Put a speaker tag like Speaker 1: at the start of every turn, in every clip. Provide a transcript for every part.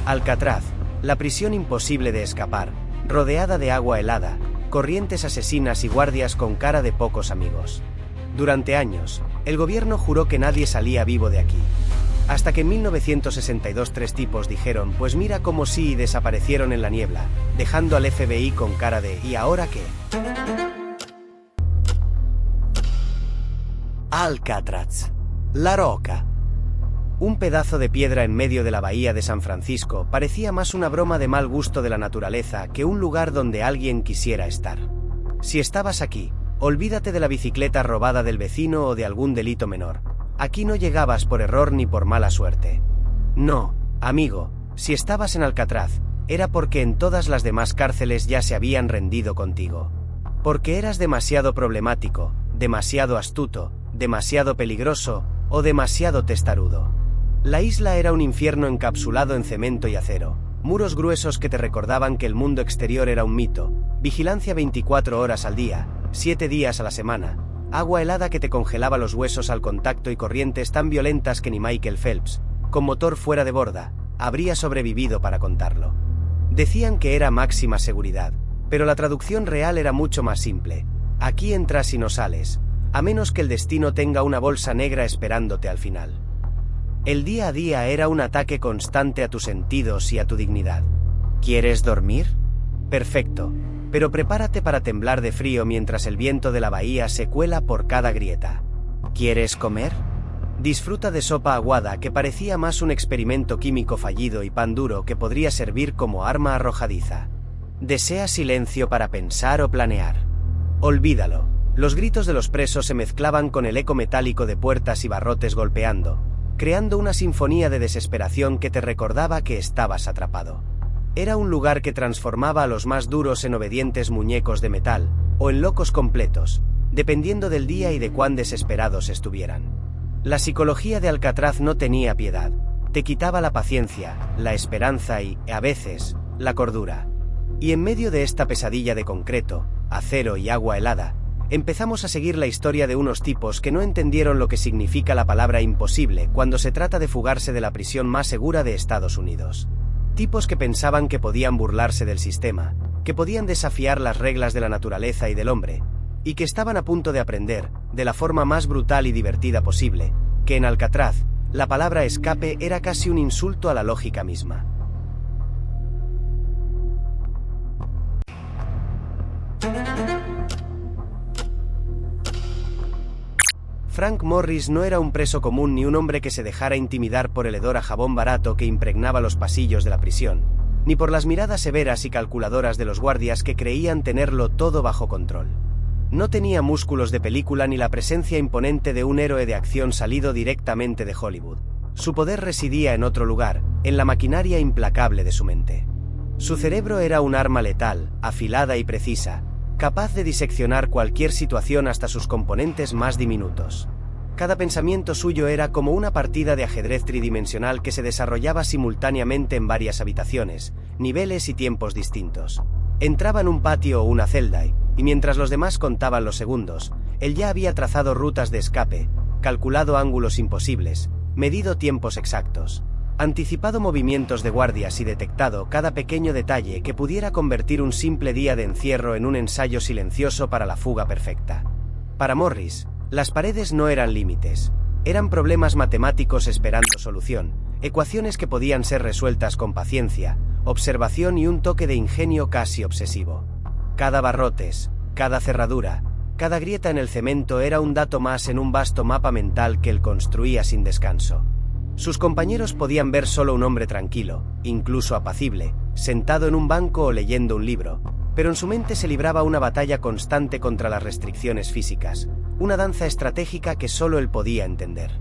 Speaker 1: Alcatraz, la prisión imposible de escapar, rodeada de agua helada, corrientes asesinas y guardias con cara de pocos amigos. Durante años, el gobierno juró que nadie salía vivo de aquí. Hasta que en 1962 3 tipos dijeron pues mira cómo sí y desaparecieron en la niebla, dejando al FBI con cara de ¿y ahora qué? Alcatraz. La Roca. Un pedazo de piedra en medio de la bahía de San Francisco parecía más una broma de mal gusto de la naturaleza que un lugar donde alguien quisiera estar. Si estabas aquí, olvídate de la bicicleta robada del vecino o de algún delito menor. Aquí no llegabas por error ni por mala suerte. No, amigo, si estabas en Alcatraz, era porque en todas las demás cárceles ya se habían rendido contigo. Porque eras demasiado problemático, demasiado astuto, demasiado peligroso o demasiado testarudo. La isla era un infierno encapsulado en cemento y acero, muros gruesos que te recordaban que el mundo exterior era un mito, vigilancia 24 horas al día, 7 días a la semana, agua helada que te congelaba los huesos al contacto y corrientes tan violentas que ni Michael Phelps, con motor fuera de borda, habría sobrevivido para contarlo. Decían que era máxima seguridad, pero la traducción real era mucho más simple. Aquí entras y no sales, a menos que el destino tenga una bolsa negra esperándote al final. El día a día era un ataque constante a tus sentidos y a tu dignidad. ¿Quieres dormir? Perfecto. Pero prepárate para temblar de frío mientras el viento de la bahía se cuela por cada grieta. ¿Quieres comer? Disfruta de sopa aguada que parecía más un experimento químico fallido y pan duro que podría servir como arma arrojadiza. ¿Desea silencio para pensar o planear? Olvídalo. Los gritos de los presos se mezclaban con el eco metálico de puertas y barrotes golpeando, creando una sinfonía de desesperación que te recordaba que estabas atrapado. Era un lugar que transformaba a los más duros en obedientes muñecos de metal, o en locos completos, dependiendo del día y de cuán desesperados estuvieran. La psicología de Alcatraz no tenía piedad, te quitaba la paciencia, la esperanza y, a veces, la cordura. Y en medio de esta pesadilla de concreto, acero y agua helada, empezamos a seguir la historia de unos tipos que no entendieron lo que significa la palabra imposible cuando se trata de fugarse de la prisión más segura de Estados Unidos. Tipos que pensaban que podían burlarse del sistema, que podían desafiar las reglas de la naturaleza y del hombre, y que estaban a punto de aprender, de la forma más brutal y divertida posible, que en Alcatraz, la palabra escape era casi un insulto a la lógica misma. Frank Morris no era un preso común ni un hombre que se dejara intimidar por el hedor a jabón barato que impregnaba los pasillos de la prisión, ni por las miradas severas y calculadoras de los guardias que creían tenerlo todo bajo control. No tenía músculos de película ni la presencia imponente de un héroe de acción salido directamente de Hollywood. Su poder residía en otro lugar, en la maquinaria implacable de su mente. Su cerebro era un arma letal, afilada y precisa, capaz de diseccionar cualquier situación hasta sus componentes más diminutos. Cada pensamiento suyo era como una partida de ajedrez tridimensional que se desarrollaba simultáneamente en varias habitaciones, niveles y tiempos distintos. Entraba en un patio o una celda y mientras los demás contaban los segundos, él ya había trazado rutas de escape, calculado ángulos imposibles, medido tiempos exactos, anticipado movimientos de guardias y detectado cada pequeño detalle que pudiera convertir un simple día de encierro en un ensayo silencioso para la fuga perfecta. Para Morris, las paredes no eran límites, eran problemas matemáticos esperando solución, ecuaciones que podían ser resueltas con paciencia, observación y un toque de ingenio casi obsesivo. Cada barrotes, cada cerradura, cada grieta en el cemento era un dato más en un vasto mapa mental que él construía sin descanso. Sus compañeros podían ver solo un hombre tranquilo, incluso apacible, sentado en un banco o leyendo un libro, pero en su mente se libraba una batalla constante contra las restricciones físicas, una danza estratégica que solo él podía entender.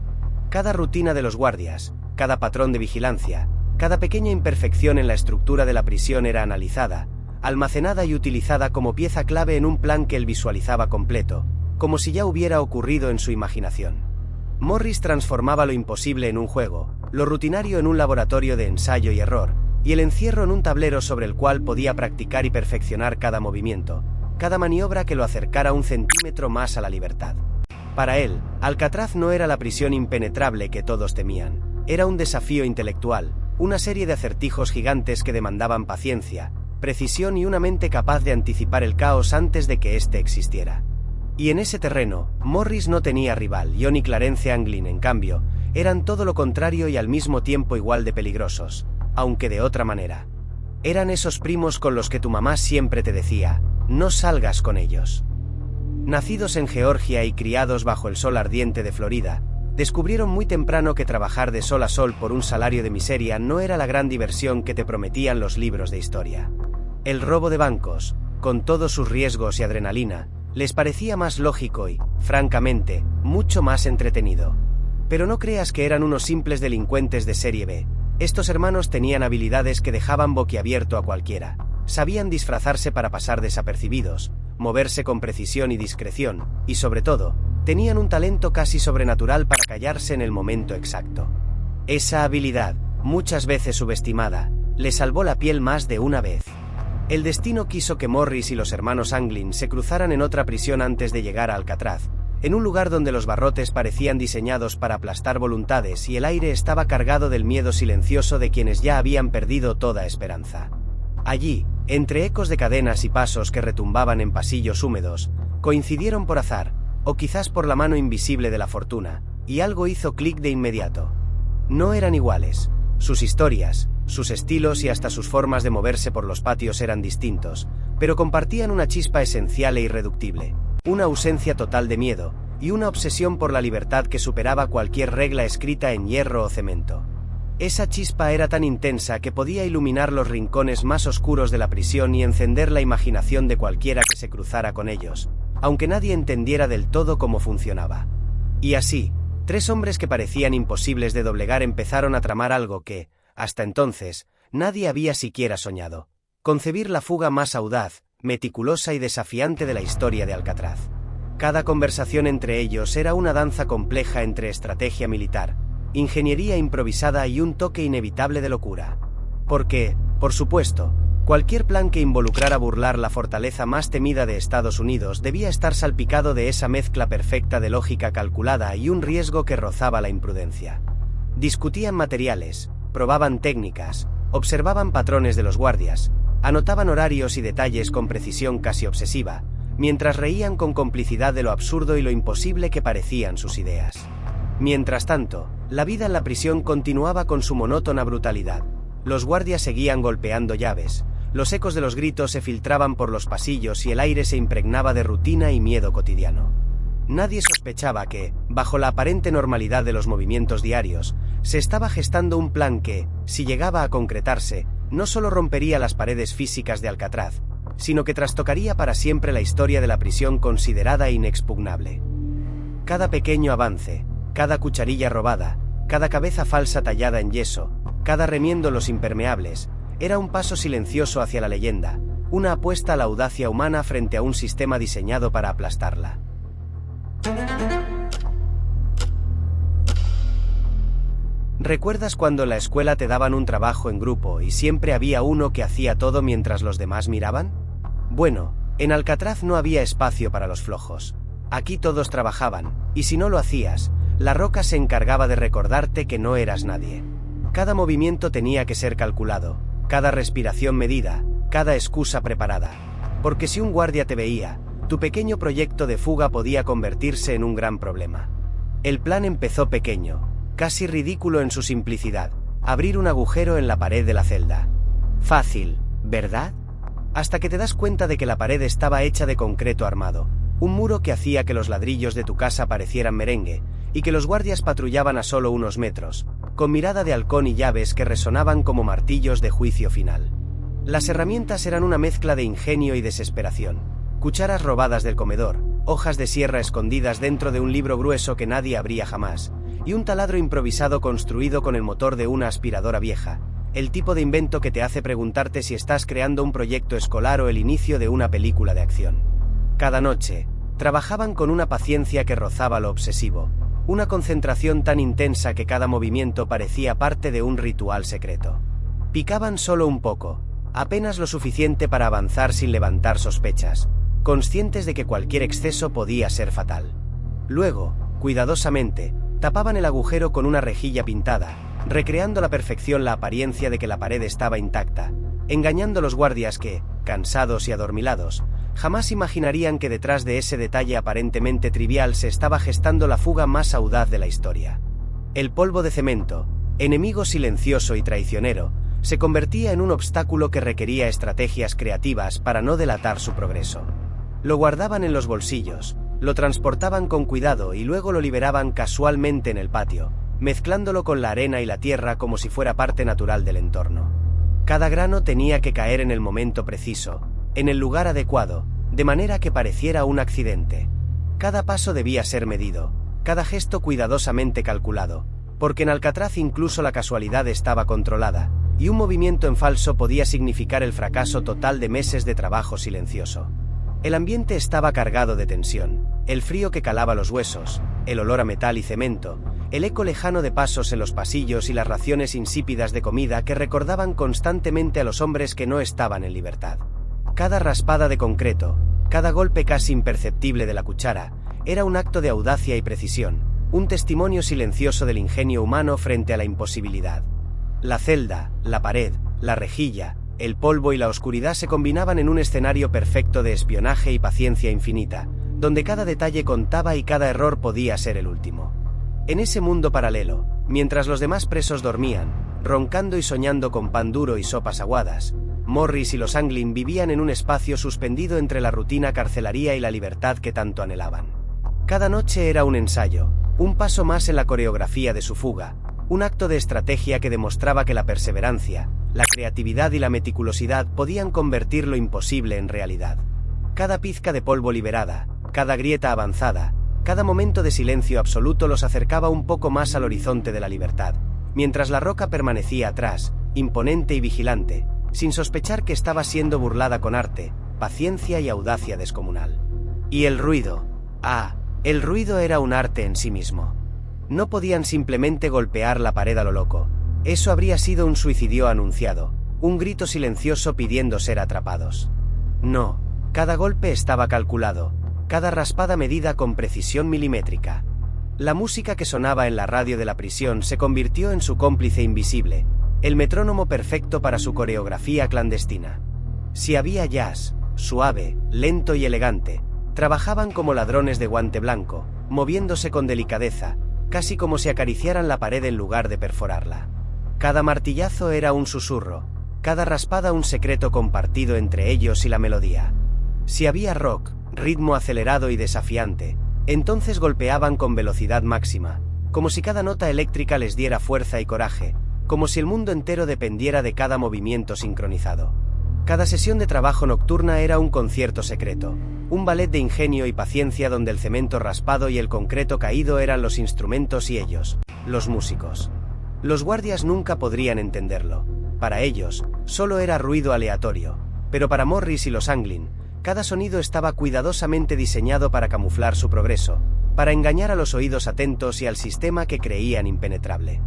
Speaker 1: Cada rutina de los guardias, cada patrón de vigilancia, cada pequeña imperfección en la estructura de la prisión era analizada, almacenada y utilizada como pieza clave en un plan que él visualizaba completo, como si ya hubiera ocurrido en su imaginación. Morris transformaba lo imposible en un juego, lo rutinario en un laboratorio de ensayo y error, y el encierro en un tablero sobre el cual podía practicar y perfeccionar cada movimiento, cada maniobra que lo acercara un centímetro más a la libertad. Para él, Alcatraz no era la prisión impenetrable que todos temían, era un desafío intelectual, una serie de acertijos gigantes que demandaban paciencia, precisión y una mente capaz de anticipar el caos antes de que éste existiera. Y en ese terreno, Morris no tenía rival, John y Clarence Anglin, en cambio, eran todo lo contrario y al mismo tiempo igual de peligrosos, aunque de otra manera. Eran esos primos con los que tu mamá siempre te decía, no salgas con ellos. Nacidos en Georgia y criados bajo el sol ardiente de Florida, descubrieron muy temprano que trabajar de sol a sol por un salario de miseria no era la gran diversión que te prometían los libros de historia. El robo de bancos, con todos sus riesgos y adrenalina, les parecía más lógico y, francamente, mucho más entretenido. Pero no creas que eran unos simples delincuentes de serie B. Estos hermanos tenían habilidades que dejaban boquiabierto a cualquiera. Sabían disfrazarse para pasar desapercibidos, moverse con precisión y discreción, y sobre todo, tenían un talento casi sobrenatural para callarse en el momento exacto. Esa habilidad, muchas veces subestimada, le salvó la piel más de una vez. El destino quiso que Morris y los hermanos Anglin se cruzaran en otra prisión antes de llegar a Alcatraz, en un lugar donde los barrotes parecían diseñados para aplastar voluntades y el aire estaba cargado del miedo silencioso de quienes ya habían perdido toda esperanza. Allí, entre ecos de cadenas y pasos que retumbaban en pasillos húmedos, coincidieron por azar, o quizás por la mano invisible de la fortuna, y algo hizo clic de inmediato. No eran iguales. Sus historias, sus estilos y hasta sus formas de moverse por los patios eran distintos, pero compartían una chispa esencial e irreductible, una ausencia total de miedo, y una obsesión por la libertad que superaba cualquier regla escrita en hierro o cemento. Esa chispa era tan intensa que podía iluminar los rincones más oscuros de la prisión y encender la imaginación de cualquiera que se cruzara con ellos, aunque nadie entendiera del todo cómo funcionaba. Y así, 3 hombres que parecían imposibles de doblegar empezaron a tramar algo que, hasta entonces, nadie había siquiera soñado: concebir la fuga más audaz, meticulosa y desafiante de la historia de Alcatraz. Cada conversación entre ellos era una danza compleja entre estrategia militar, ingeniería improvisada y un toque inevitable de locura. Porque, por supuesto, cualquier plan que involucrara burlar la fortaleza más temida de Estados Unidos debía estar salpicado de esa mezcla perfecta de lógica calculada y un riesgo que rozaba la imprudencia. Discutían materiales, probaban técnicas, observaban patrones de los guardias, anotaban horarios y detalles con precisión casi obsesiva, mientras reían con complicidad de lo absurdo y lo imposible que parecían sus ideas. Mientras tanto, la vida en la prisión continuaba con su monótona brutalidad. Los guardias seguían golpeando llaves, los ecos de los gritos se filtraban por los pasillos y el aire se impregnaba de rutina y miedo cotidiano. Nadie sospechaba que, bajo la aparente normalidad de los movimientos diarios, se estaba gestando un plan que, si llegaba a concretarse, no solo rompería las paredes físicas de Alcatraz, sino que trastocaría para siempre la historia de la prisión considerada inexpugnable. Cada pequeño avance, cada cucharilla robada, cada cabeza falsa tallada en yeso, cada remiendo los impermeables, era un paso silencioso hacia la leyenda, una apuesta a la audacia humana frente a un sistema diseñado para aplastarla. ¿Recuerdas cuando en la escuela te daban un trabajo en grupo y siempre había uno que hacía todo mientras los demás miraban? Bueno, en Alcatraz no había espacio para los flojos. Aquí todos trabajaban, y si no lo hacías, la roca se encargaba de recordarte que no eras nadie. Cada movimiento tenía que ser calculado, cada respiración medida, cada excusa preparada. Porque si un guardia te veía, tu pequeño proyecto de fuga podía convertirse en un gran problema. El plan empezó pequeño, casi ridículo en su simplicidad: abrir un agujero en la pared de la celda. Fácil, ¿verdad? Hasta que te das cuenta de que la pared estaba hecha de concreto armado, un muro que hacía que los ladrillos de tu casa parecieran merengue, y que los guardias patrullaban a solo unos metros, con mirada de halcón y llaves que resonaban como martillos de juicio final. Las herramientas eran una mezcla de ingenio y desesperación: cucharas robadas del comedor, hojas de sierra escondidas dentro de un libro grueso que nadie abría jamás, y un taladro improvisado construido con el motor de una aspiradora vieja, el tipo de invento que te hace preguntarte si estás creando un proyecto escolar o el inicio de una película de acción. Cada noche, trabajaban con una paciencia que rozaba lo obsesivo, una concentración tan intensa que cada movimiento parecía parte de un ritual secreto. Picaban solo un poco, apenas lo suficiente para avanzar sin levantar sospechas, conscientes de que cualquier exceso podía ser fatal. Luego, cuidadosamente, tapaban el agujero con una rejilla pintada, recreando a la perfección la apariencia de que la pared estaba intacta, engañando a los guardias que, cansados y adormilados, jamás imaginarían que detrás de ese detalle aparentemente trivial se estaba gestando la fuga más audaz de la historia. El polvo de cemento, enemigo silencioso y traicionero, se convertía en un obstáculo que requería estrategias creativas para no delatar su progreso. Lo guardaban en los bolsillos, lo transportaban con cuidado y luego lo liberaban casualmente en el patio, mezclándolo con la arena y la tierra como si fuera parte natural del entorno. Cada grano tenía que caer en el momento preciso, en el lugar adecuado, de manera que pareciera un accidente. Cada paso debía ser medido, cada gesto cuidadosamente calculado, porque en Alcatraz incluso la casualidad estaba controlada, y un movimiento en falso podía significar el fracaso total de meses de trabajo silencioso. El ambiente estaba cargado de tensión, el frío que calaba los huesos, el olor a metal y cemento, el eco lejano de pasos en los pasillos y las raciones insípidas de comida que recordaban constantemente a los hombres que no estaban en libertad. Cada raspada de concreto, cada golpe casi imperceptible de la cuchara, era un acto de audacia y precisión, un testimonio silencioso del ingenio humano frente a la imposibilidad. La celda, la pared, la rejilla, el polvo y la oscuridad se combinaban en un escenario perfecto de espionaje y paciencia infinita, donde cada detalle contaba y cada error podía ser el último. En ese mundo paralelo, mientras los demás presos dormían, roncando y soñando con pan duro y sopas aguadas, Morris y los Anglin vivían en un espacio suspendido entre la rutina carcelaria y la libertad que tanto anhelaban. Cada noche era un ensayo, un paso más en la coreografía de su fuga, un acto de estrategia que demostraba que la perseverancia, la creatividad y la meticulosidad podían convertir lo imposible en realidad. Cada pizca de polvo liberada, cada grieta avanzada, cada momento de silencio absoluto los acercaba un poco más al horizonte de la libertad, mientras la roca permanecía atrás, imponente y vigilante, sin sospechar que estaba siendo burlada con arte, paciencia y audacia descomunal. Y el ruido. El ruido era un arte en sí mismo. No podían simplemente golpear la pared a lo loco. Eso habría sido un suicidio anunciado, un grito silencioso pidiendo ser atrapados. No, cada golpe estaba calculado, cada raspada medida con precisión milimétrica. La música que sonaba en la radio de la prisión se convirtió en su cómplice invisible, el metrónomo perfecto para su coreografía clandestina. Si había jazz, suave, lento y elegante, trabajaban como ladrones de guante blanco, moviéndose con delicadeza, casi como si acariciaran la pared en lugar de perforarla. Cada martillazo era un susurro, cada raspada un secreto compartido entre ellos y la melodía. Si había rock, ritmo acelerado y desafiante, entonces golpeaban con velocidad máxima, como si cada nota eléctrica les diera fuerza y coraje, como si el mundo entero dependiera de cada movimiento sincronizado. Cada sesión de trabajo nocturna era un concierto secreto, un ballet de ingenio y paciencia donde el cemento raspado y el concreto caído eran los instrumentos y ellos, los músicos. Los guardias nunca podrían entenderlo. Para ellos, solo era ruido aleatorio, pero para Morris y los Anglin, cada sonido estaba cuidadosamente diseñado para camuflar su progreso, para engañar a los oídos atentos y al sistema que creían impenetrable.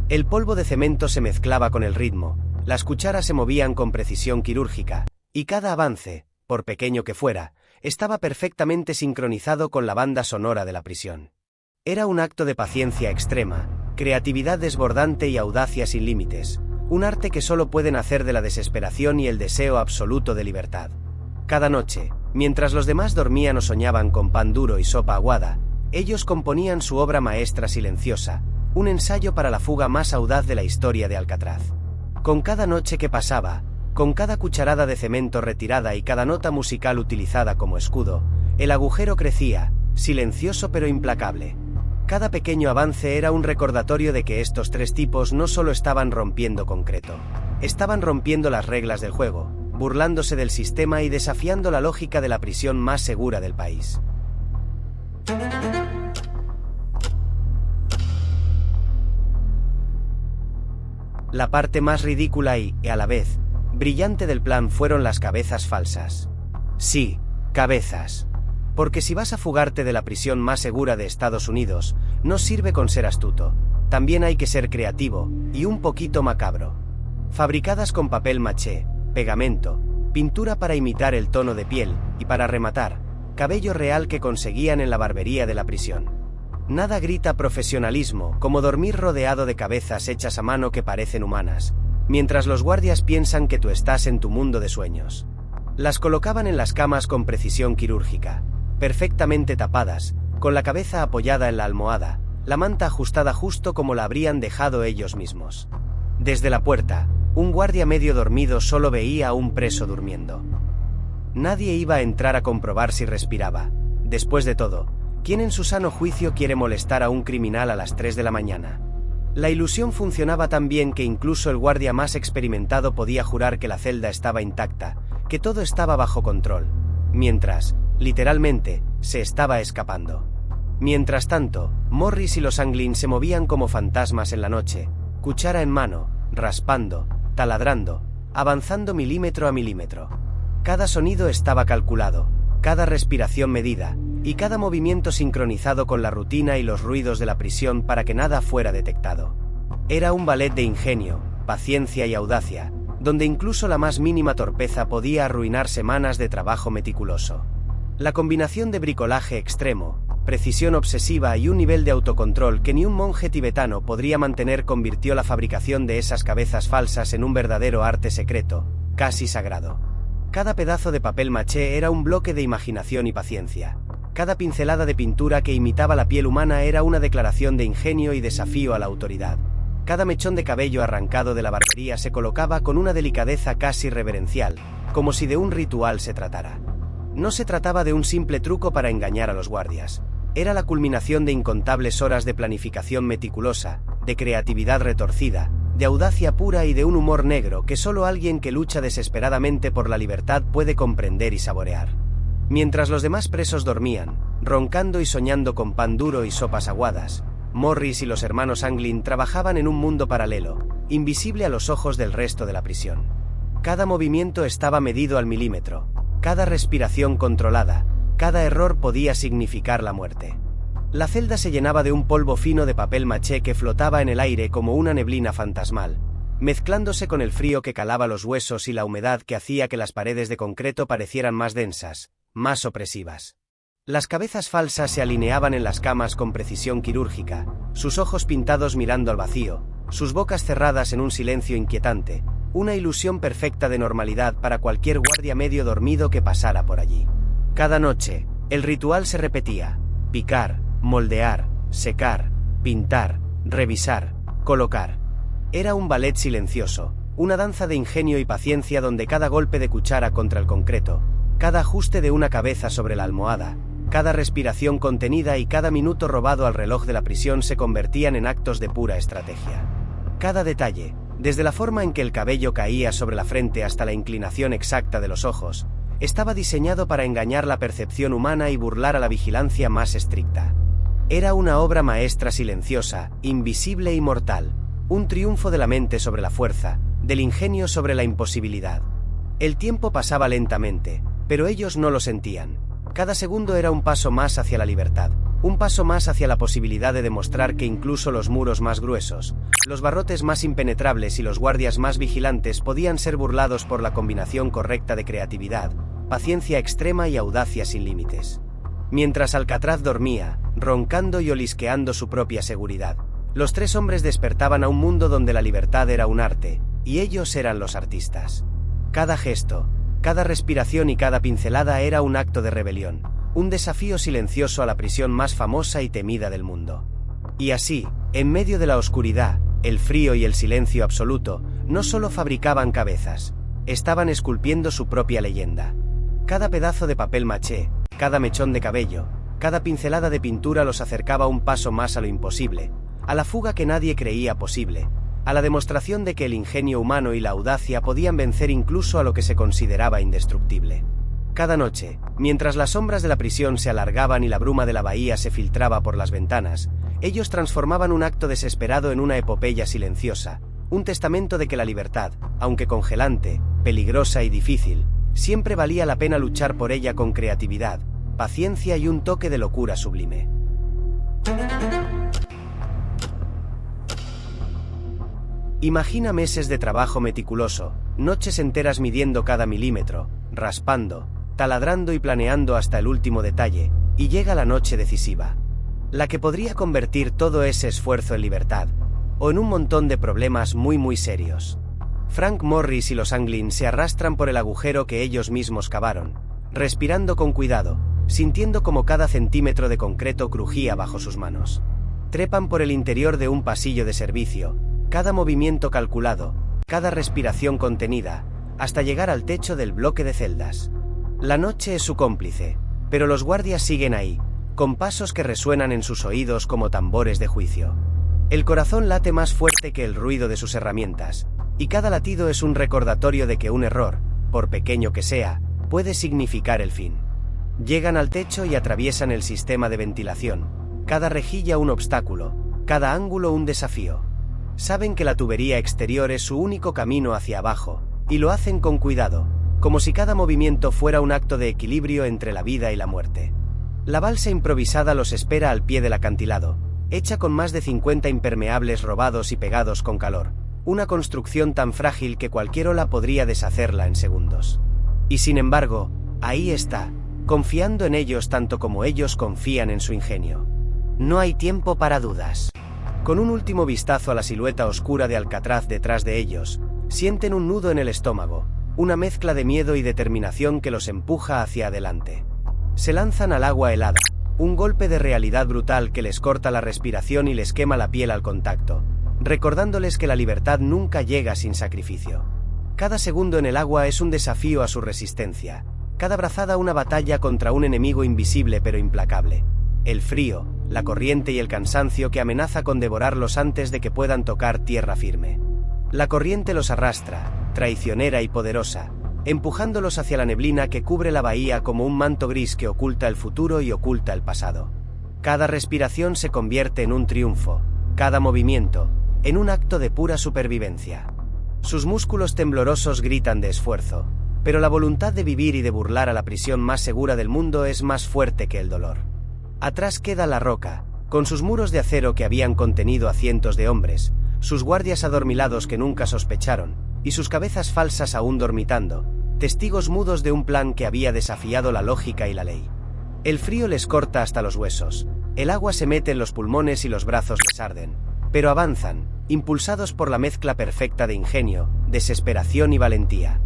Speaker 1: El polvo de cemento se mezclaba con el ritmo, las cucharas se movían con precisión quirúrgica, y cada avance, por pequeño que fuera, estaba perfectamente sincronizado con la banda sonora de la prisión. Era un acto de paciencia extrema, creatividad desbordante y audacia sin límites, un arte que solo pueden hacer de la desesperación y el deseo absoluto de libertad. Cada noche, mientras los demás dormían o soñaban con pan duro y sopa aguada, ellos componían su obra maestra silenciosa, un ensayo para la fuga más audaz de la historia de Alcatraz. Con cada noche que pasaba, con cada cucharada de cemento retirada y cada nota musical utilizada como escudo, el agujero crecía, silencioso pero implacable. Cada pequeño avance era un recordatorio de que estos tres tipos no solo estaban rompiendo concreto, estaban rompiendo las reglas del juego, burlándose del sistema y desafiando la lógica de la prisión más segura del país. La parte más ridícula y, a la vez, brillante del plan fueron las cabezas falsas. Sí, cabezas. Porque si vas a fugarte de la prisión más segura de Estados Unidos, no sirve con ser astuto, también hay que ser creativo, y un poquito macabro. Fabricadas con papel maché, pegamento, pintura para imitar el tono de piel, y para rematar, cabello real que conseguían en la barbería de la prisión. Nada grita profesionalismo como dormir rodeado de cabezas hechas a mano que parecen humanas, mientras los guardias piensan que tú estás en tu mundo de sueños. Las colocaban en las camas con precisión quirúrgica, perfectamente tapadas, con la cabeza apoyada en la almohada, la manta ajustada justo como la habrían dejado ellos mismos. Desde la puerta, un guardia medio dormido solo veía a un preso durmiendo. Nadie iba a entrar a comprobar si respiraba. Después de todo, ¿quién en su sano juicio quiere molestar a un criminal a las 3 de la mañana? La ilusión funcionaba tan bien que incluso el guardia más experimentado podía jurar que la celda estaba intacta, que todo estaba bajo control, mientras, literalmente, se estaba escapando. Mientras tanto, Morris y los Anglin se movían como fantasmas en la noche, cuchara en mano, raspando, taladrando, avanzando milímetro a milímetro. Cada sonido estaba calculado, cada respiración medida, y cada movimiento sincronizado con la rutina y los ruidos de la prisión para que nada fuera detectado. Era un ballet de ingenio, paciencia y audacia, donde incluso la más mínima torpeza podía arruinar semanas de trabajo meticuloso. La combinación de bricolaje extremo, precisión obsesiva y un nivel de autocontrol que ni un monje tibetano podría mantener convirtió la fabricación de esas cabezas falsas en un verdadero arte secreto, casi sagrado. Cada pedazo de papel maché era un bloque de imaginación y paciencia. Cada pincelada de pintura que imitaba la piel humana era una declaración de ingenio y desafío a la autoridad. Cada mechón de cabello arrancado de la barbería se colocaba con una delicadeza casi reverencial, como si de un ritual se tratara. No se trataba de un simple truco para engañar a los guardias. Era la culminación de incontables horas de planificación meticulosa, de creatividad retorcida, de audacia pura y de un humor negro que solo alguien que lucha desesperadamente por la libertad puede comprender y saborear. Mientras los demás presos dormían, roncando y soñando con pan duro y sopas aguadas, Morris y los hermanos Anglin trabajaban en un mundo paralelo, invisible a los ojos del resto de la prisión. Cada movimiento estaba medido al milímetro, cada respiración controlada, cada error podía significar la muerte. La celda se llenaba de un polvo fino de papel maché que flotaba en el aire como una neblina fantasmal, mezclándose con el frío que calaba los huesos y la humedad que hacía que las paredes de concreto parecieran más densas, más opresivas. Las cabezas falsas se alineaban en las camas con precisión quirúrgica, sus ojos pintados mirando al vacío, sus bocas cerradas en un silencio inquietante, una ilusión perfecta de normalidad para cualquier guardia medio dormido que pasara por allí. Cada noche, el ritual se repetía: picar, moldear, secar, pintar, revisar, colocar. Era un ballet silencioso, una danza de ingenio y paciencia donde cada golpe de cuchara contra el concreto, cada ajuste de una cabeza sobre la almohada, cada respiración contenida y cada minuto robado al reloj de la prisión se convertían en actos de pura estrategia. Cada detalle, desde la forma en que el cabello caía sobre la frente hasta la inclinación exacta de los ojos, estaba diseñado para engañar la percepción humana y burlar a la vigilancia más estricta. Era una obra maestra silenciosa, invisible y mortal, un triunfo de la mente sobre la fuerza, del ingenio sobre la imposibilidad. El tiempo pasaba lentamente, pero ellos no lo sentían. Cada segundo era un paso más hacia la libertad, un paso más hacia la posibilidad de demostrar que incluso los muros más gruesos, los barrotes más impenetrables y los guardias más vigilantes podían ser burlados por la combinación correcta de creatividad, paciencia extrema y audacia sin límites. Mientras Alcatraz dormía, roncando y olisqueando su propia seguridad, los tres hombres despertaban a un mundo donde la libertad era un arte, y ellos eran los artistas. Cada gesto, cada respiración y cada pincelada era un acto de rebelión, un desafío silencioso a la prisión más famosa y temida del mundo. Y así, en medio de la oscuridad, el frío y el silencio absoluto, no solo fabricaban cabezas, estaban esculpiendo su propia leyenda. Cada pedazo de papel maché, cada mechón de cabello, cada pincelada de pintura los acercaba un paso más a lo imposible, a la fuga que nadie creía posible, a la demostración de que el ingenio humano y la audacia podían vencer incluso a lo que se consideraba indestructible. Cada noche, mientras las sombras de la prisión se alargaban y la bruma de la bahía se filtraba por las ventanas, ellos transformaban un acto desesperado en una epopeya silenciosa, un testamento de que la libertad, aunque congelante, peligrosa y difícil, siempre valía la pena luchar por ella con creatividad, paciencia y un toque de locura sublime. Imagina meses de trabajo meticuloso, noches enteras midiendo cada milímetro, raspando, taladrando y planeando hasta el último detalle, y llega la noche decisiva. la que podría convertir todo ese esfuerzo en libertad, o en un montón de problemas muy serios. Frank Morris y los Anglin se arrastran por el agujero que ellos mismos cavaron, respirando con cuidado, sintiendo como cada centímetro de concreto crujía bajo sus manos. Trepan por el interior de un pasillo de servicio, cada movimiento calculado, cada respiración contenida, hasta llegar al techo del bloque de celdas. La noche es su cómplice, pero los guardias siguen ahí, con pasos que resuenan en sus oídos como tambores de juicio. El corazón late más fuerte que el ruido de sus herramientas, y cada latido es un recordatorio de que un error, por pequeño que sea, puede significar el fin. Llegan al techo y atraviesan el sistema de ventilación, cada rejilla un obstáculo, cada ángulo un desafío. Saben que la tubería exterior es su único camino hacia abajo, y lo hacen con cuidado, como si cada movimiento fuera un acto de equilibrio entre la vida y la muerte. La balsa improvisada los espera al pie del acantilado, hecha con más de 50 impermeables robados y pegados con calor, una construcción tan frágil que cualquier ola podría deshacerla en segundos. Y sin embargo, ahí está, confiando en ellos tanto como ellos confían en su ingenio. No hay tiempo para dudas. Con un último vistazo a la silueta oscura de Alcatraz detrás de ellos, sienten un nudo en el estómago, una mezcla de miedo y determinación que los empuja hacia adelante. Se lanzan al agua helada, un golpe de realidad brutal que les corta la respiración y les quema la piel al contacto, recordándoles que la libertad nunca llega sin sacrificio. Cada segundo en el agua es un desafío a su resistencia, cada brazada una batalla contra un enemigo invisible pero implacable. El frío, la corriente y el cansancio que amenaza con devorarlos antes de que puedan tocar tierra firme. La corriente los arrastra, traicionera y poderosa, empujándolos hacia la neblina que cubre la bahía como un manto gris que oculta el futuro y oculta el pasado. Cada respiración se convierte en un triunfo, cada movimiento, en un acto de pura supervivencia. Sus músculos temblorosos gritan de esfuerzo, pero la voluntad de vivir y de burlar a la prisión más segura del mundo es más fuerte que el dolor. Atrás queda la roca, con sus muros de acero que habían contenido a cientos de hombres, sus guardias adormilados que nunca sospecharon, y sus cabezas falsas aún dormitando, testigos mudos de un plan que había desafiado la lógica y la ley. El frío les corta hasta los huesos, el agua se mete en los pulmones y los brazos les arden, pero avanzan, impulsados por la mezcla perfecta de ingenio, desesperación y valentía.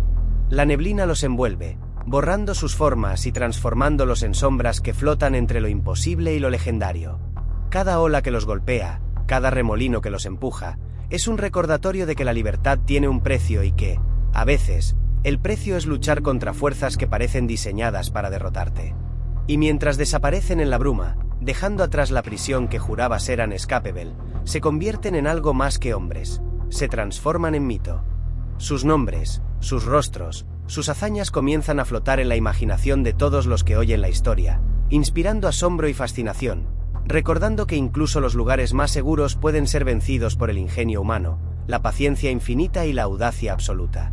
Speaker 1: La neblina los envuelve, borrando sus formas y transformándolos en sombras que flotan entre lo imposible y lo legendario. Cada ola que los golpea, cada remolino que los empuja, es un recordatorio de que la libertad tiene un precio y que, a veces, el precio es luchar contra fuerzas que parecen diseñadas para derrotarte. Y mientras desaparecen en la bruma, dejando atrás la prisión que juraba ser inescapable, se convierten en algo más que hombres, se transforman en mito. Sus nombres, sus rostros, sus hazañas comienzan a flotar en la imaginación de todos los que oyen la historia, inspirando asombro y fascinación, recordando que incluso los lugares más seguros pueden ser vencidos por el ingenio humano, la paciencia infinita y la audacia absoluta.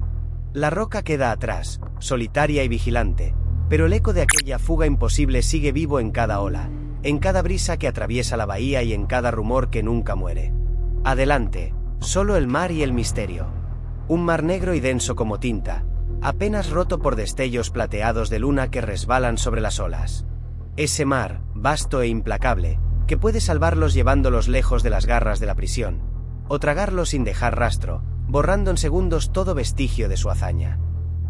Speaker 1: La roca queda atrás, solitaria y vigilante, pero el eco de aquella fuga imposible sigue vivo en cada ola, en cada brisa que atraviesa la bahía y en cada rumor que nunca muere. Adelante, solo el mar y el misterio. Un mar negro y denso como tinta, apenas roto por destellos plateados de luna que resbalan sobre las olas. Ese mar, vasto e implacable, que puede salvarlos llevándolos lejos de las garras de la prisión, o tragarlos sin dejar rastro, borrando en segundos todo vestigio de su hazaña.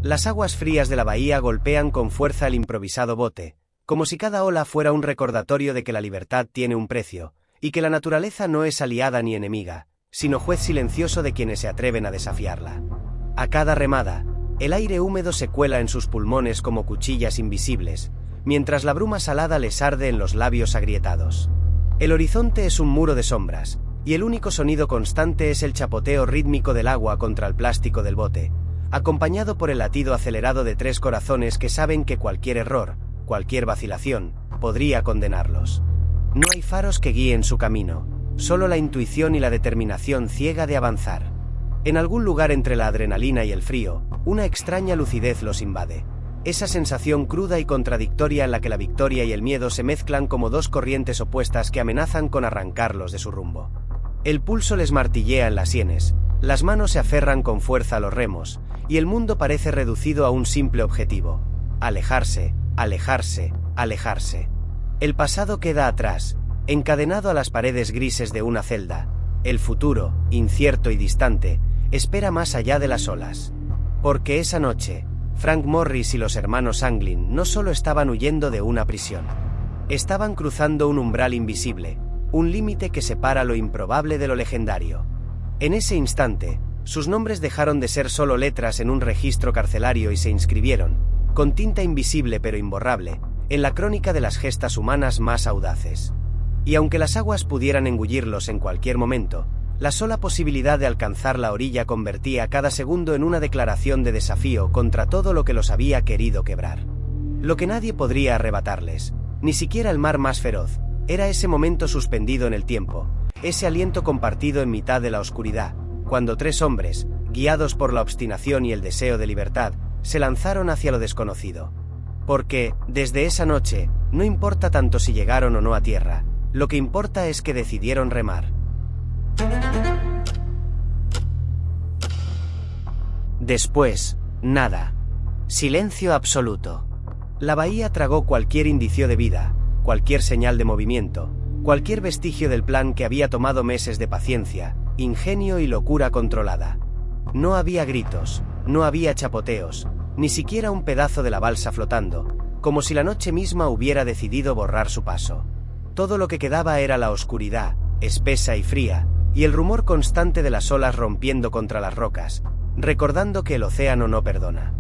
Speaker 1: Las aguas frías de la bahía golpean con fuerza el improvisado bote, como si cada ola fuera un recordatorio de que la libertad tiene un precio, y que la naturaleza no es aliada ni enemiga, sino juez silencioso de quienes se atreven a desafiarla. A cada remada, el aire húmedo se cuela en sus pulmones como cuchillas invisibles, mientras la bruma salada les arde en los labios agrietados. El horizonte es un muro de sombras, y el único sonido constante es el chapoteo rítmico del agua contra el plástico del bote, acompañado por el latido acelerado de 3 corazones que saben que cualquier error, cualquier vacilación, podría condenarlos. No hay faros que guíen su camino, solo la intuición y la determinación ciega de avanzar. En algún lugar entre la adrenalina y el frío, una extraña lucidez los invade. Esa sensación cruda y contradictoria en la que la victoria y el miedo se mezclan como 2 corrientes opuestas que amenazan con arrancarlos de su rumbo. El pulso les martillea en las sienes, las manos se aferran con fuerza a los remos, y el mundo parece reducido a un simple objetivo: alejarse, alejarse, alejarse. El pasado queda atrás, Encadenado a las paredes grises de una celda, el futuro, incierto y distante, espera más allá de las olas. Porque esa noche, Frank Morris y los hermanos Anglin no solo estaban huyendo de una prisión. Estaban cruzando un umbral invisible, un límite que separa lo improbable de lo legendario. En ese instante, sus nombres dejaron de ser solo letras en un registro carcelario y se inscribieron, con tinta invisible pero imborrable, en la crónica de las gestas humanas más audaces. Y aunque las aguas pudieran engullirlos en cualquier momento, la sola posibilidad de alcanzar la orilla convertía cada segundo en una declaración de desafío contra todo lo que los había querido quebrar. Lo que nadie podría arrebatarles, ni siquiera el mar más feroz, era ese momento suspendido en el tiempo, ese aliento compartido en mitad de la oscuridad, cuando tres hombres, guiados por la obstinación y el deseo de libertad, se lanzaron hacia lo desconocido. Porque, desde esa noche, no importa tanto si llegaron o no a tierra, lo que importa es que decidieron remar. Después, nada. Silencio absoluto. La bahía tragó cualquier indicio de vida, cualquier señal de movimiento, cualquier vestigio del plan que había tomado meses de paciencia, ingenio y locura controlada. No había gritos, no había chapoteos, ni siquiera un pedazo de la balsa flotando, como si la noche misma hubiera decidido borrar su paso. Todo lo que quedaba era la oscuridad, espesa y fría, y el rumor constante de las olas rompiendo contra las rocas, recordando que el océano no perdona.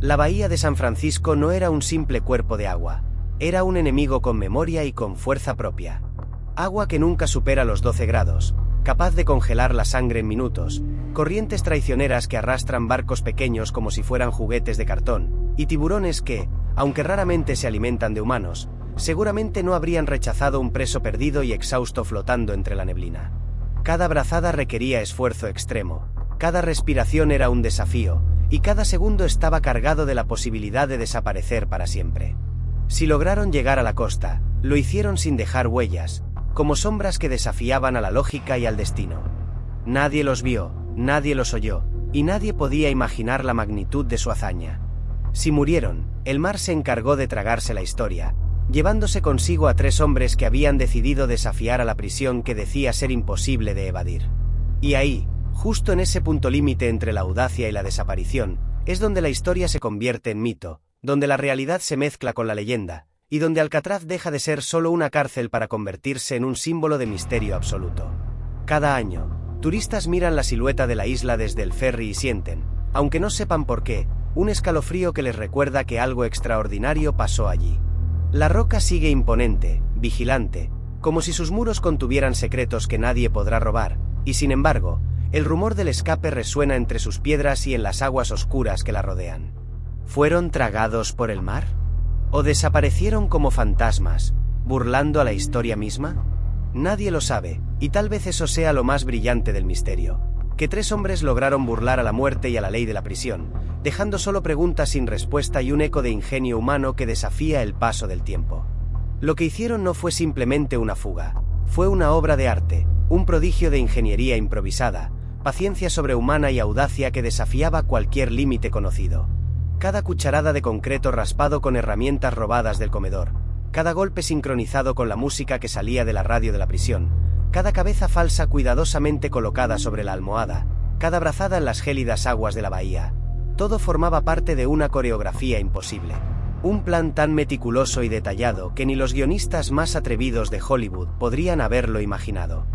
Speaker 1: La bahía de San Francisco no era un simple cuerpo de agua, era un enemigo con memoria y con fuerza propia. Agua que nunca supera los 12 grados, capaz de congelar la sangre en minutos, corrientes traicioneras que arrastran barcos pequeños como si fueran juguetes de cartón, y tiburones que, aunque raramente se alimentan de humanos, seguramente no habrían rechazado un preso perdido y exhausto flotando entre la neblina. Cada brazada requería esfuerzo extremo, cada respiración era un desafío, y cada segundo estaba cargado de la posibilidad de desaparecer para siempre. Si lograron llegar a la costa, lo hicieron sin dejar huellas, como sombras que desafiaban a la lógica y al destino. Nadie los vio, nadie los oyó, y nadie podía imaginar la magnitud de su hazaña. Si murieron, el mar se encargó de tragarse la historia, llevándose consigo a tres hombres que habían decidido desafiar a la prisión que decía ser imposible de evadir. Y ahí, justo en ese punto límite entre la audacia y la desaparición, es donde la historia se convierte en mito, donde la realidad se mezcla con la leyenda, y donde Alcatraz deja de ser solo una cárcel para convertirse en un símbolo de misterio absoluto. Cada año, turistas miran la silueta de la isla desde el ferry y sienten, aunque no sepan por qué, un escalofrío que les recuerda que algo extraordinario pasó allí. La roca sigue imponente, vigilante, como si sus muros contuvieran secretos que nadie podrá robar, y sin embargo, el rumor del escape resuena entre sus piedras y en las aguas oscuras que la rodean. ¿Fueron tragados por el mar? ¿O desaparecieron como fantasmas, burlando a la historia misma? Nadie lo sabe, y tal vez eso sea lo más brillante del misterio, que tres hombres lograron burlar a la muerte y a la ley de la prisión, dejando solo preguntas sin respuesta y un eco de ingenio humano que desafía el paso del tiempo. Lo que hicieron no fue simplemente una fuga, fue una obra de arte, un prodigio de ingeniería improvisada, paciencia sobrehumana y audacia que desafiaba cualquier límite conocido. Cada cucharada de concreto raspado con herramientas robadas del comedor, cada golpe sincronizado con la música que salía de la radio de la prisión, cada cabeza falsa cuidadosamente colocada sobre la almohada, cada brazada en las gélidas aguas de la bahía, todo formaba parte de una coreografía imposible. Un plan tan meticuloso y detallado que ni los guionistas más atrevidos de Hollywood podrían haberlo imaginado.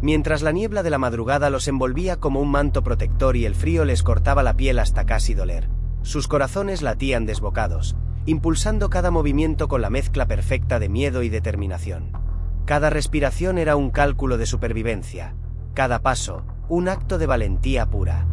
Speaker 1: Mientras la niebla de la madrugada los envolvía como un manto protector y el frío les cortaba la piel hasta casi doler, sus corazones latían desbocados, impulsando cada movimiento con la mezcla perfecta de miedo y determinación. Cada respiración era un cálculo de supervivencia, cada paso, un acto de valentía pura.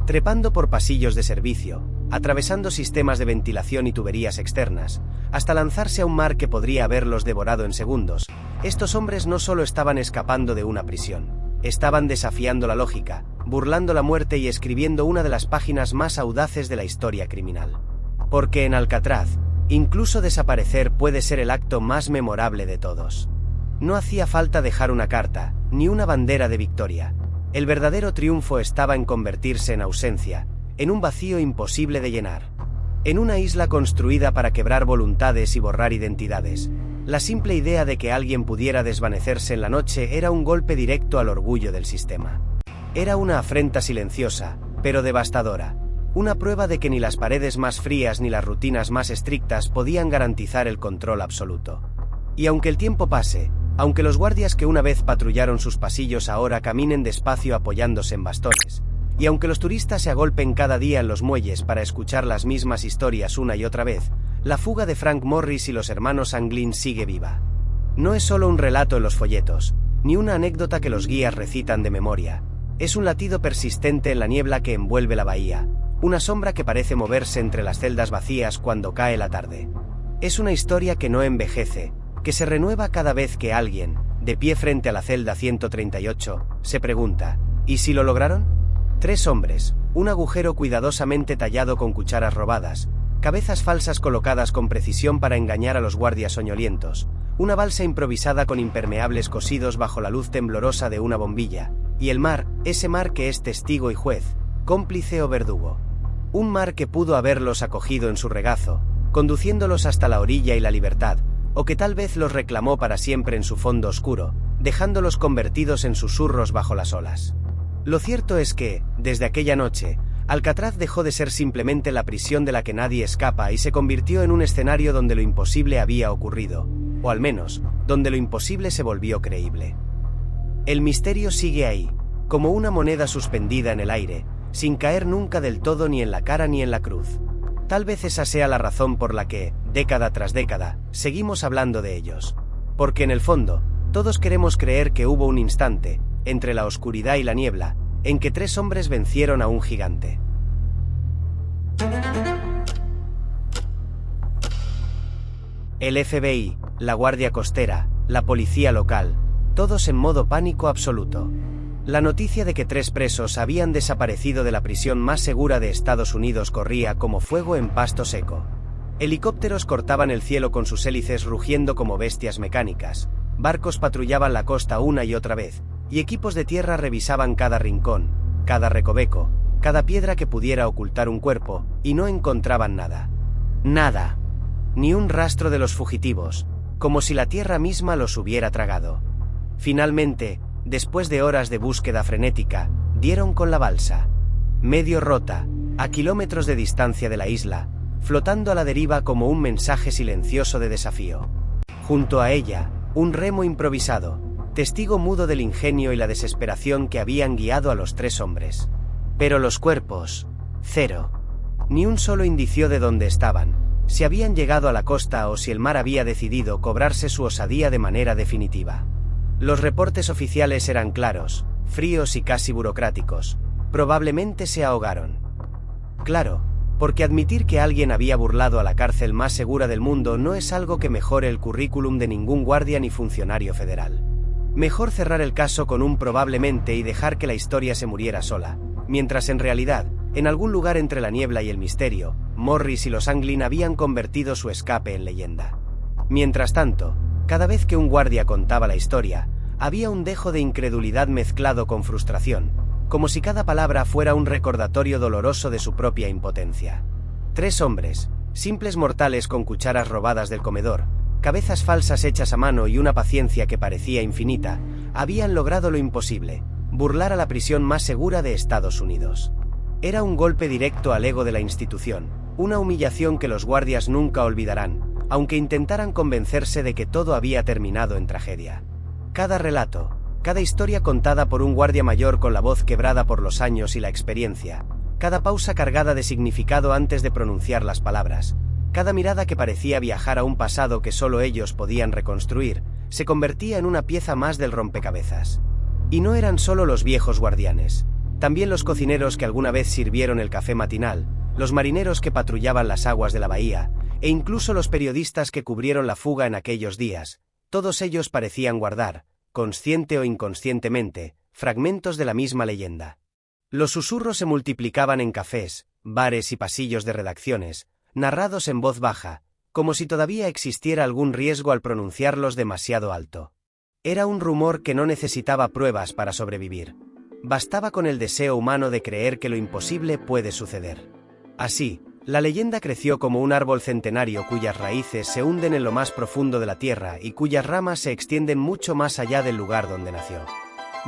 Speaker 1: Trepando por pasillos de servicio, atravesando sistemas de ventilación y tuberías externas, hasta lanzarse a un mar que podría haberlos devorado en segundos, estos hombres no solo estaban escapando de una prisión, estaban desafiando la lógica, burlando la muerte y escribiendo una de las páginas más audaces de la historia criminal. Porque en Alcatraz, incluso desaparecer puede ser el acto más memorable de todos. No hacía falta dejar una carta, ni una bandera de victoria. El verdadero triunfo estaba en convertirse en ausencia, en un vacío imposible de llenar. En una isla construida para quebrar voluntades y borrar identidades, La simple idea de que alguien pudiera desvanecerse en la noche era un golpe directo al orgullo del sistema. Era una afrenta silenciosa, pero devastadora. Una prueba de que ni las paredes más frías ni las rutinas más estrictas podían garantizar el control absoluto. Y aunque el tiempo pase, aunque los guardias que una vez patrullaron sus pasillos ahora caminen despacio apoyándose en bastones, y aunque los turistas se agolpen cada día en los muelles para escuchar las mismas historias una y otra vez, la fuga de Frank Morris y los hermanos Anglin sigue viva. No es solo un relato en los folletos, ni una anécdota que los guías recitan de memoria. Es un latido persistente en la niebla que envuelve la bahía, una sombra que parece moverse entre las celdas vacías cuando cae la tarde. Es una historia que no envejece, que se renueva cada vez que alguien, de pie frente a la celda 138, se pregunta, ¿y si lo lograron? 3 hombres, un agujero cuidadosamente tallado con cucharas robadas, cabezas falsas colocadas con precisión para engañar a los guardias soñolientos, una balsa improvisada con impermeables cosidos bajo la luz temblorosa de una bombilla, y el mar, ese mar que es testigo y juez, cómplice o verdugo. Un mar que pudo haberlos acogido en su regazo, conduciéndolos hasta la orilla y la libertad, o que tal vez los reclamó para siempre en su fondo oscuro, dejándolos convertidos en susurros bajo las olas. Lo cierto es que, desde aquella noche, Alcatraz dejó de ser simplemente la prisión de la que nadie escapa y se convirtió en un escenario donde lo imposible había ocurrido, o al menos, donde lo imposible se volvió creíble. El misterio sigue ahí, como una moneda suspendida en el aire, sin caer nunca del todo ni en la cara ni en la cruz. Tal vez esa sea la razón por la que, década tras década, seguimos hablando de ellos. Porque en el fondo, todos queremos creer que hubo un instante, entre la oscuridad y la niebla, en que 3 hombres vencieron a un gigante. El FBI, la Guardia Costera, la policía local, todos en modo pánico absoluto. La noticia de que 3 presos habían desaparecido de la prisión más segura de Estados Unidos corría como fuego en pasto seco. Helicópteros cortaban el cielo con sus hélices rugiendo como bestias mecánicas, barcos patrullaban la costa una y otra vez, y equipos de tierra revisaban cada rincón, cada recoveco, cada piedra que pudiera ocultar un cuerpo, y no encontraban nada. Nada. Ni un rastro de los fugitivos, como si la tierra misma los hubiera tragado. Finalmente, después de horas de búsqueda frenética, dieron con la balsa. Medio rota, a kilómetros de distancia de la isla, flotando a la deriva como un mensaje silencioso de desafío. Junto a ella, un remo improvisado, testigo mudo del ingenio y la desesperación que habían guiado a los 3 hombres. Pero los cuerpos, 0. Ni un solo indicio de dónde estaban, si habían llegado a la costa o si el mar había decidido cobrarse su osadía de manera definitiva. Los reportes oficiales eran claros, fríos y casi burocráticos. Probablemente se ahogaron. Claro, porque admitir que alguien había burlado a la cárcel más segura del mundo no es algo que mejore el currículum de ningún guardia ni funcionario federal. Mejor cerrar el caso con un probablemente y dejar que la historia se muriera sola, mientras en realidad, en algún lugar entre la niebla y el misterio, Morris y los Anglin habían convertido su escape en leyenda. Mientras tanto, cada vez que un guardia contaba la historia, había un dejo de incredulidad mezclado con frustración, como si cada palabra fuera un recordatorio doloroso de su propia impotencia. 3 hombres, simples mortales con cucharas robadas del comedor, cabezas falsas hechas a mano y una paciencia que parecía infinita, habían logrado lo imposible, burlar a la prisión más segura de Estados Unidos. Era un golpe directo al ego de la institución, una humillación que los guardias nunca olvidarán, aunque intentaran convencerse de que todo había terminado en tragedia. Cada relato, cada historia contada por un guardia mayor con la voz quebrada por los años y la experiencia, cada pausa cargada de significado antes de pronunciar las palabras, cada mirada que parecía viajar a un pasado que solo ellos podían reconstruir, se convertía en una pieza más del rompecabezas. Y no eran solo los viejos guardianes, también los cocineros que alguna vez sirvieron el café matinal, los marineros que patrullaban las aguas de la bahía, e incluso los periodistas que cubrieron la fuga en aquellos días, todos ellos parecían guardar, consciente o inconscientemente, fragmentos de la misma leyenda. Los susurros se multiplicaban en cafés, bares y pasillos de redacciones, narrados en voz baja, como si todavía existiera algún riesgo al pronunciarlos demasiado alto. Era un rumor que no necesitaba pruebas para sobrevivir. Bastaba con el deseo humano de creer que lo imposible puede suceder. Así, La leyenda creció como un árbol centenario cuyas raíces se hunden en lo más profundo de la tierra y cuyas ramas se extienden mucho más allá del lugar donde nació.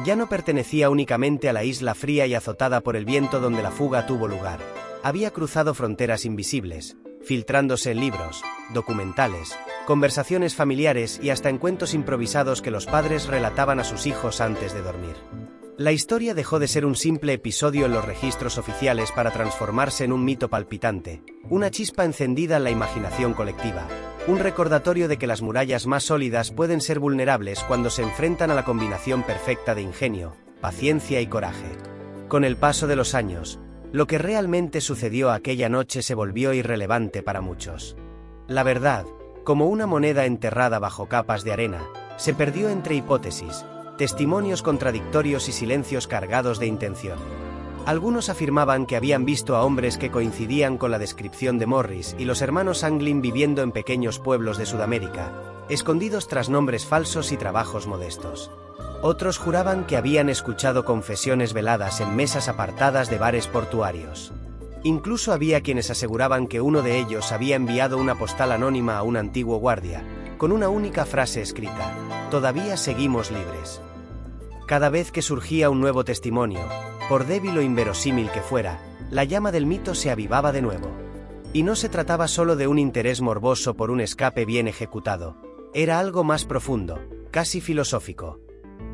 Speaker 1: Ya no pertenecía únicamente a la isla fría y azotada por el viento donde la fuga tuvo lugar. Había cruzado fronteras invisibles, filtrándose en libros, documentales, conversaciones familiares y hasta en cuentos improvisados que los padres relataban a sus hijos antes de dormir. La historia dejó de ser un simple episodio en los registros oficiales para transformarse en un mito palpitante, una chispa encendida en la imaginación colectiva, un recordatorio de que las murallas más sólidas pueden ser vulnerables cuando se enfrentan a la combinación perfecta de ingenio, paciencia y coraje. Con el paso de los años, lo que realmente sucedió aquella noche se volvió irrelevante para muchos. La verdad, como una moneda enterrada bajo capas de arena, se perdió entre hipótesis, testimonios contradictorios y silencios cargados de intención. Algunos afirmaban que habían visto a hombres que coincidían con la descripción de Morris y los hermanos Anglin viviendo en pequeños pueblos de Sudamérica, escondidos tras nombres falsos y trabajos modestos. Otros juraban que habían escuchado confesiones veladas en mesas apartadas de bares portuarios. Incluso había quienes aseguraban que uno de ellos había enviado una postal anónima a un antiguo guardia, con una única frase escrita: «Todavía seguimos libres». Cada vez que surgía un nuevo testimonio, por débil o inverosímil que fuera, la llama del mito se avivaba de nuevo. Y no se trataba solo de un interés morboso por un escape bien ejecutado, era algo más profundo, casi filosófico.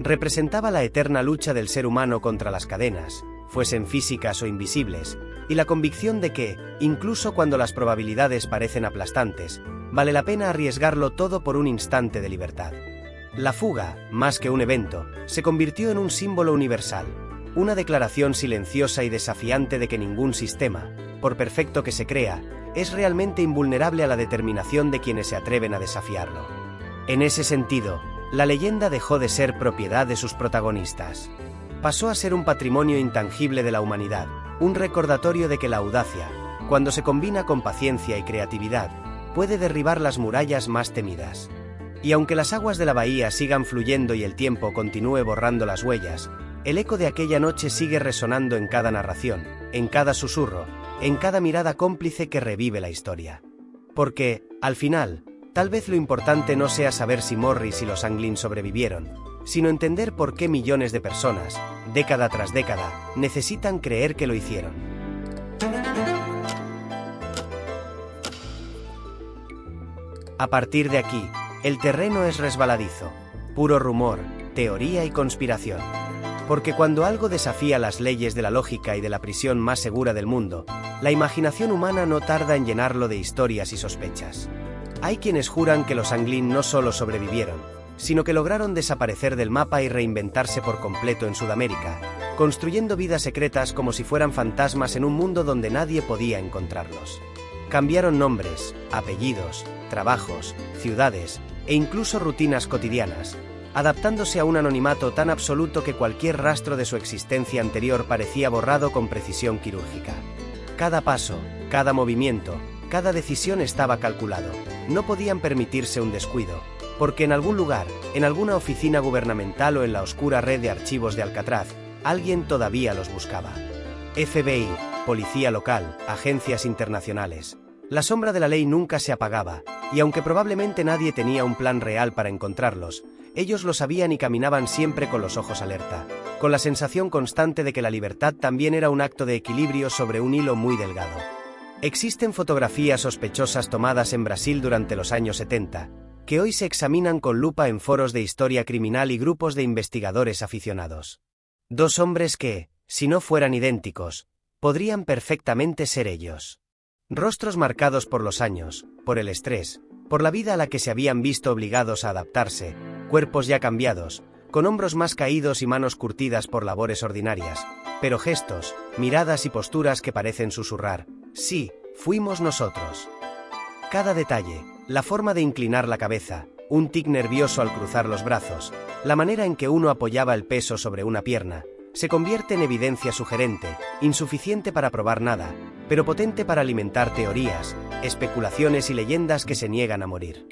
Speaker 1: Representaba la eterna lucha del ser humano contra las cadenas, fuesen físicas o invisibles, y la convicción de que, incluso cuando las probabilidades parecen aplastantes, vale la pena arriesgarlo todo por un instante de libertad. La fuga, más que un evento, se convirtió en un símbolo universal, una declaración silenciosa y desafiante de que ningún sistema, por perfecto que se crea, es realmente invulnerable a la determinación de quienes se atreven a desafiarlo. En ese sentido, la leyenda dejó de ser propiedad de sus protagonistas. Pasó a ser un patrimonio intangible de la humanidad, un recordatorio de que la audacia, cuando se combina con paciencia y creatividad, puede derribar las murallas más temidas. Y aunque las aguas de la bahía sigan fluyendo y el tiempo continúe borrando las huellas, el eco de aquella noche sigue resonando en cada narración, en cada susurro, en cada mirada cómplice que revive la historia. Porque, al final, tal vez lo importante no sea saber si Morris y los Anglin sobrevivieron, sino entender por qué millones de personas, década tras década, necesitan creer que lo hicieron. A partir de aquí, el terreno es resbaladizo, puro rumor, teoría y conspiración. Porque cuando algo desafía las leyes de la lógica y de la prisión más segura del mundo, la imaginación humana no tarda en llenarlo de historias y sospechas. Hay quienes juran que los Anglin no solo sobrevivieron, sino que lograron desaparecer del mapa y reinventarse por completo en Sudamérica, construyendo vidas secretas como si fueran fantasmas en un mundo donde nadie podía encontrarlos. Cambiaron nombres, apellidos, trabajos, ciudades e incluso rutinas cotidianas, adaptándose a un anonimato tan absoluto que cualquier rastro de su existencia anterior parecía borrado con precisión quirúrgica. Cada paso, cada movimiento, cada decisión estaba calculado. No podían permitirse un descuido, porque en algún lugar, en alguna oficina gubernamental o en la oscura red de archivos de Alcatraz, alguien todavía los buscaba. FBI, policía local, agencias internacionales. La sombra de la ley nunca se apagaba, y aunque probablemente nadie tenía un plan real para encontrarlos, ellos lo sabían y caminaban siempre con los ojos alerta, con la sensación constante de que la libertad también era un acto de equilibrio sobre un hilo muy delgado. Existen fotografías sospechosas tomadas en Brasil durante los años 70, que hoy se examinan con lupa en foros de historia criminal y grupos de investigadores aficionados. Dos hombres que, si no fueran idénticos, podrían perfectamente ser ellos. Rostros marcados por los años, por el estrés, por la vida a la que se habían visto obligados a adaptarse, cuerpos ya cambiados, con hombros más caídos y manos curtidas por labores ordinarias, pero gestos, miradas y posturas que parecen susurrar: sí, fuimos nosotros. Cada detalle, la forma de inclinar la cabeza, un tic nervioso al cruzar los brazos, la manera en que uno apoyaba el peso sobre una pierna, se convierte en evidencia sugerente, insuficiente para probar nada, pero potente para alimentar teorías, especulaciones y leyendas que se niegan a morir.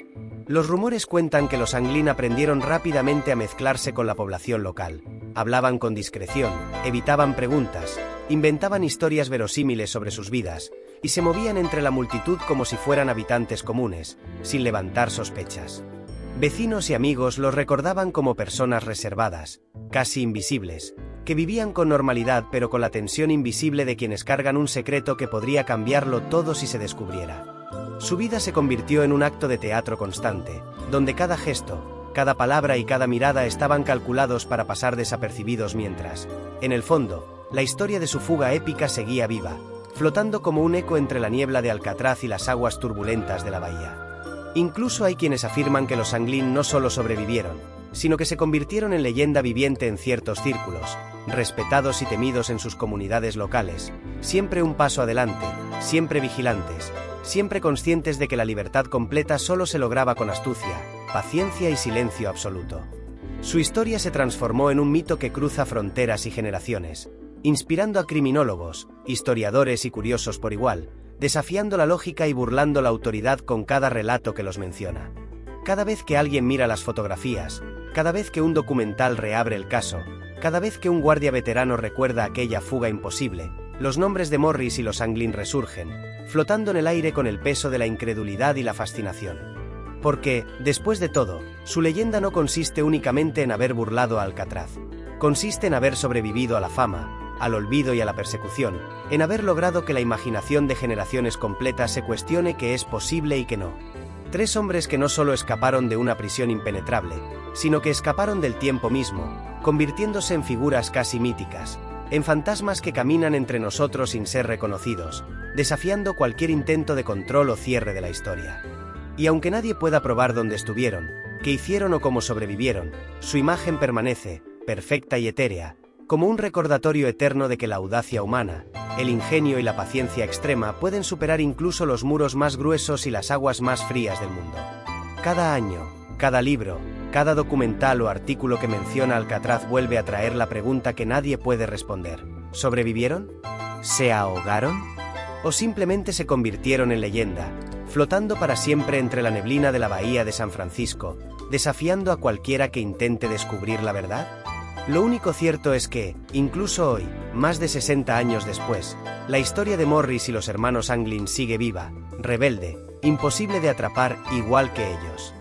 Speaker 1: Los rumores cuentan que los Anglin aprendieron rápidamente a mezclarse con la población local. Hablaban con discreción, evitaban preguntas, inventaban historias verosímiles sobre sus vidas, y se movían entre la multitud como si fueran habitantes comunes, sin levantar sospechas. Vecinos y amigos los recordaban como personas reservadas, casi invisibles, que vivían con normalidad pero con la tensión invisible de quienes cargan un secreto que podría cambiarlo todo si se descubriera. Su vida se convirtió en un acto de teatro constante, donde cada gesto, cada palabra y cada mirada estaban calculados para pasar desapercibidos mientras, en el fondo, la historia de su fuga épica seguía viva, flotando como un eco entre la niebla de Alcatraz y las aguas turbulentas de la bahía. Incluso hay quienes afirman que los Anglin no solo sobrevivieron, sino que se convirtieron en leyenda viviente en ciertos círculos, respetados y temidos en sus comunidades locales, siempre un paso adelante, siempre vigilantes, siempre conscientes de que la libertad completa solo se lograba con astucia, paciencia y silencio absoluto. Su historia se transformó en un mito que cruza fronteras y generaciones, inspirando a criminólogos, historiadores y curiosos por igual, desafiando la lógica y burlando la autoridad con cada relato que los menciona. Cada vez que alguien mira las fotografías, cada vez que un documental reabre el caso, cada vez que un guardia veterano recuerda aquella fuga imposible, los nombres de Morris y los Anglin resurgen, flotando en el aire con el peso de la incredulidad y la fascinación. Porque, después de todo, su leyenda no consiste únicamente en haber burlado a Alcatraz. Consiste en haber sobrevivido a la fama, al olvido y a la persecución, en haber logrado que la imaginación de generaciones completas se cuestione qué es posible y qué no. 3 hombres que no solo escaparon de una prisión impenetrable, sino que escaparon del tiempo mismo, convirtiéndose en figuras casi míticas, en fantasmas que caminan entre nosotros sin ser reconocidos, desafiando cualquier intento de control o cierre de la historia. Y aunque nadie pueda probar dónde estuvieron, qué hicieron o cómo sobrevivieron, su imagen permanece, perfecta y etérea, como un recordatorio eterno de que la audacia humana, el ingenio y la paciencia extrema pueden superar incluso los muros más gruesos y las aguas más frías del mundo. Cada año, cada libro, cada documental o artículo que menciona Alcatraz vuelve a traer la pregunta que nadie puede responder. ¿Sobrevivieron? ¿Se ahogaron? ¿O simplemente se convirtieron en leyenda, flotando para siempre entre la neblina de la bahía de San Francisco, desafiando a cualquiera que intente descubrir la verdad? Lo único cierto es que, incluso hoy, más de 60 años después, la historia de Morris y los hermanos Anglin sigue viva, rebelde, imposible de atrapar igual que ellos.